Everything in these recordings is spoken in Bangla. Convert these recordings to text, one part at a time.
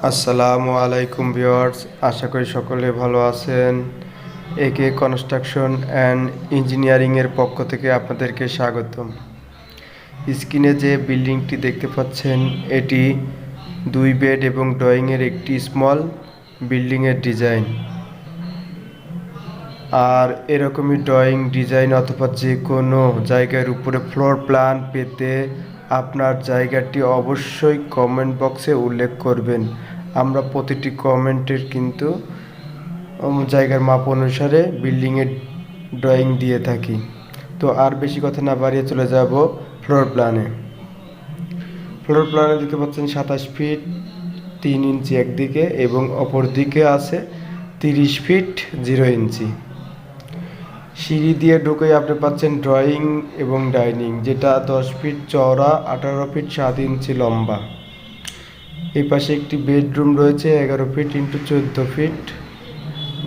আসসালামু আলাইকুম ভিউয়ার্স, আশা করি সকলে ভালো আছেন। একে কনস্ট্রাকশন অ্যান্ড ইঞ্জিনিয়ারিংয়ের পক্ষ থেকে আপনাদেরকে স্বাগতম। স্ক্রিনে যে বিল্ডিংটি দেখতে পাচ্ছেন, এটি 2 বেড এবং ড্রয়িংয়ের একটি স্মল বিল্ডিংয়ের ডিজাইন। আর এরকমই ড্রয়িং ডিজাইন অথবা যে কোনো জায়গার উপরে ফ্লোর প্ল্যান পেতে আপনার জায়গাটি অবশ্যই কমেন্ট বক্সে উল্লেখ করবেন। আমরা প্রতিটি কমেন্টের কিন্তু জায়গার মাপ অনুসারে বিল্ডিংয়ের ড্রয়িং দিয়ে থাকি। তো আর বেশি কথা না বাড়িয়ে চলে যাব ফ্লোর প্ল্যানে। ফ্লোর প্ল্যানে দেখতে পাচ্ছেন 27 ফিট 3 ইঞ্চি একদিকে এবং অপর দিকে আছে 30 ফিট 0 ইঞ্চি। সিঁড়ি দিয়ে ঢুকে আপনি পাচ্ছেন ড্রয়িং এবং ডাইনিং, যেটা 10 ফিট চওড়া, 18 ফিট 7 ইঞ্চি লম্বা। এই পাশে একটি বেডরুম রয়েছে 11 ফিট ইন্টু 14 ফিট,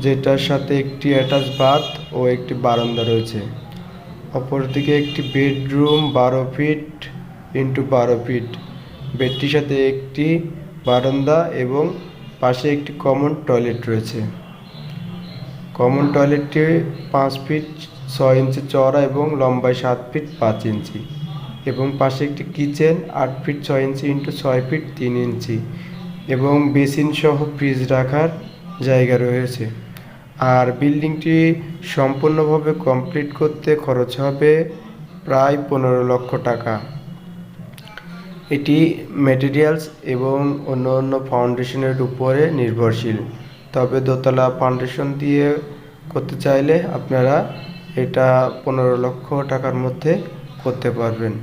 যেটার সাথে একটি অ্যাটাচ বাথ ও একটি বারান্দা রয়েছে। অপরদিকে একটি বেডরুম 12 ফিট ইন্টু 12 ফিট, বেডটির সাথে একটি বারান্দা এবং পাশে একটি কমন টয়লেট রয়েছে। কমন টয়লেটটি 5 ফিট 6 ইঞ্চি চওড়া এবং লম্বায় 7 ফিট 5 ইঞ্চি, এবং পাশে একটি কিচেন 8 ফিট 6 ইঞ্চি ইন্টু 6 ফিট 3 ইঞ্চি এবং বেসিন সহ ফ্রিজ রাখার জায়গা রয়েছে। আর বিল্ডিংটি সম্পূর্ণভাবে কমপ্লিট করতে খরচ হবে প্রায় 15 লক্ষ টাকা। এটি ম্যাটেরিয়ালস এবং অন্য ফাউন্ডেশনের উপরে নির্ভরশীল। তবে দোতলা ফাউন্ডেশন দিয়ে করতে চাইলে আপনারা এটা 15 লক্ষ টাকার মধ্যে করতে পারবেন।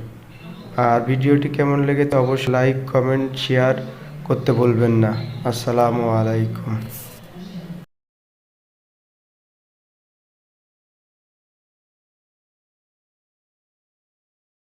আর ভিডিওটি কেমন লেগেছে অবশ্যই লাইক, কমেন্ট, শেয়ার করতে ভুলবেন না। আসসালামু আলাইকুম।